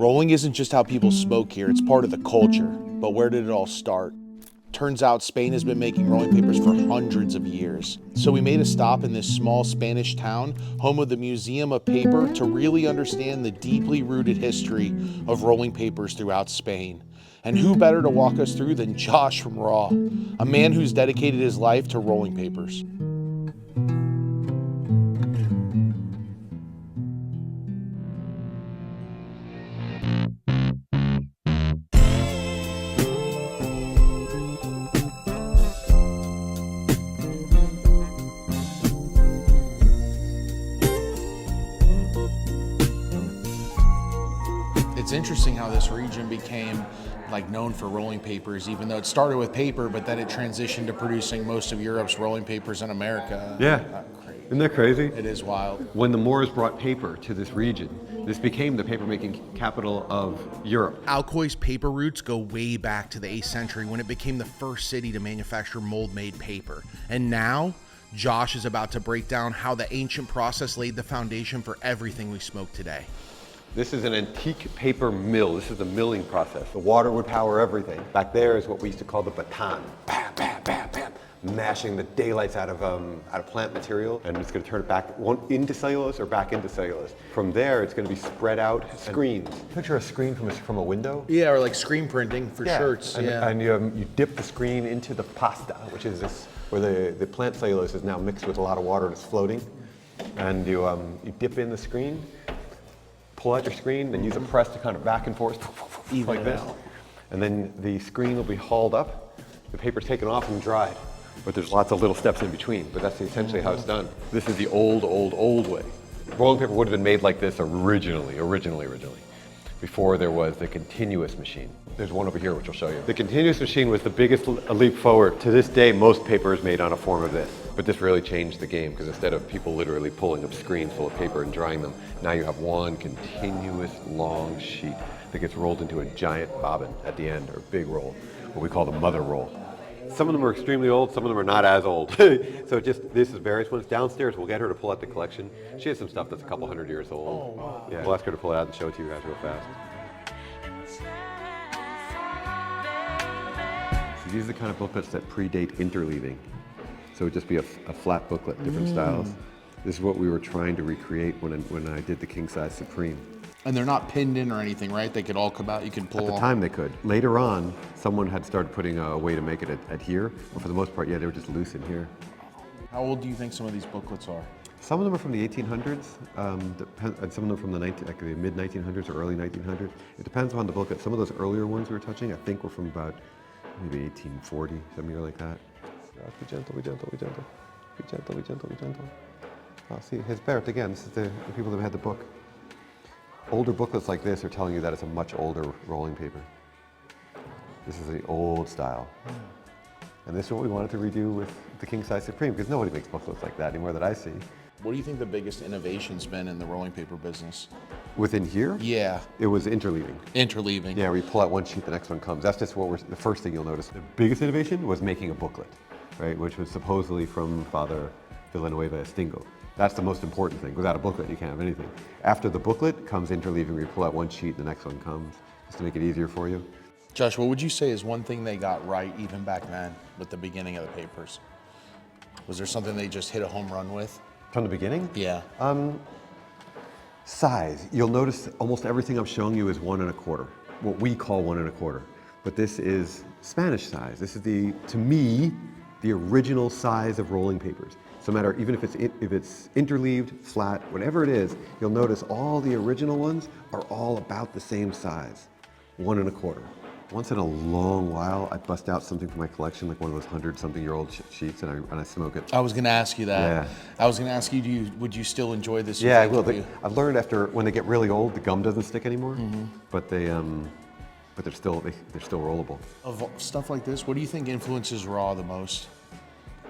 Rolling isn't just how people smoke here, it's part of the culture. But where did it all start? Turns out Spain has been making rolling papers for hundreds of years. So we made a stop in this small Spanish town, home of the Museum of Paper, to really understand the deeply rooted history of rolling papers throughout Spain. And who better to walk us through than Josh from Raw, a man who's dedicated his life to rolling papers. It's interesting how this region became known for rolling papers, even though it started with paper, but then it transitioned to producing most of Europe's rolling papers in America. Yeah. Isn't that crazy? It is wild. When the Moors brought paper to this region, this became the paper-making capital of Europe. Alcoy's paper roots go way back to the 8th century when it became the first city to manufacture mold-made paper. And now, Josh is about to break down how the ancient process laid the foundation for everything we smoke today. This is an antique paper mill. This is the milling process. The water would power everything. Back there is what we used to call the baton. Bam, bam, bam, bam. Mashing the daylights out of plant material, and it's going to turn it back into cellulose or back into cellulose. From there, it's going to be spread out screens. Picture a screen from a window. Yeah, or like screen printing for shirts. And you dip the screen into the pasta, which is this where the plant cellulose is now mixed with a lot of water and it's floating. And you dip in the screen, pull out your screen, then use a press to kind of back and forth, Even like this. And then the screen will be hauled up, the paper's taken off and dried. But there's lots of little steps in between, but that's essentially how it's done. This is the old way. Rolling paper would have been made like this originally, before there was the continuous machine. There's one over here which I'll show you. The continuous machine was the biggest leap forward. To this day, most paper is made on a form of this. But this really changed the game, because instead of people literally pulling up screens full of paper and drying them, now you have one continuous long sheet that gets rolled into a giant bobbin at the end, or big roll, what we call the mother roll. Some of them are extremely old, some of them are not as old. So this is various ones. Downstairs, we'll get her to pull out the collection. She has some stuff that's a couple hundred years old. Oh, wow. Yeah, we'll ask her to pull it out and show it to you guys real fast. So these are the kind of booklets that predate interleaving. So it would just be a flat booklet, different styles. This is what we were trying to recreate when I did the King Size Supreme. And they're not pinned in or anything, right? They could all come out, you can pull At the time they could. Later on, someone had started putting a way to make it adhere, but for the most part, yeah, they were just loose in here. How old do you think some of these booklets are? Some of them are from the 1800s, and some of them from the mid-1900s or early 1900s. It depends on the booklet. Some of those earlier ones we were touching, I think were from about maybe 1840, some year like that. Be gentle, be gentle, be gentle. Be gentle, be gentle, be gentle. Oh, see, his Barrett again. This is the people that had the book. Older booklets like this are telling you that it's a much older rolling paper. This is the old style. And this is what we wanted to redo with the King Size Supreme, because nobody makes booklets like that anymore that I see. What do you think the biggest innovation's been in the rolling paper business? Within here? Yeah. It was interleaving. Interleaving. Yeah, where you pull out one sheet, the next one comes. That's just the first thing you'll notice. The biggest innovation was making a booklet, right? Which was supposedly from Father Villanueva Estingo. That's the most important thing. Without a booklet, you can't have anything. After the booklet comes interleaving, where you pull out one sheet, the next one comes, just to make it easier for you. Josh, what would you say is one thing they got right even back then with the beginning of the papers? Was there something they just hit a home run with? From the beginning? Yeah. Size. You'll notice almost everything I'm showing you is 1 1/4, what we call 1 1/4. But this is Spanish size. This is to me, the original size of rolling papers. So no matter, even if it's interleaved, flat, whatever it is, you'll notice all the original ones are all about the same size, 1 1/4. Once in a long while, I bust out something from my collection, like one of those 100-something-year-old sheets, and I smoke it. I was going to ask you that. Yeah. I was going to ask you, would you still enjoy this? Yeah, I will. I've learned when they get really old, the gum doesn't stick anymore, but they're still rollable. Of stuff like this, what do you think influences Raw the most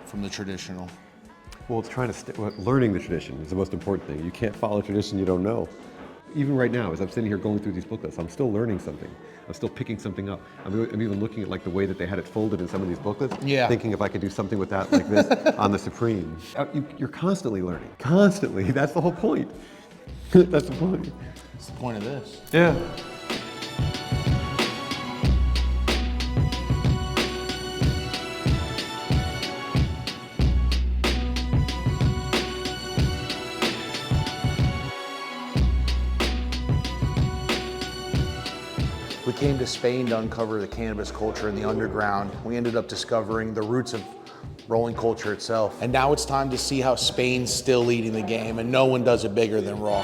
from the traditional? Well, it's learning the tradition is the most important thing. You can't follow tradition you don't know. Even right now, as I'm sitting here going through these booklets, I'm still learning something. I'm still picking something up. I'm even looking at the way that they had it folded in some of these booklets, thinking if I could do something with that like this on the Supreme. You're constantly learning. Constantly. That's the whole point. That's the point. That's the point of this. Yeah. We came to Spain to uncover the cannabis culture in the underground. We ended up discovering the roots of rolling culture itself. And now it's time to see how Spain's still leading the game, and no one does it bigger than Raw.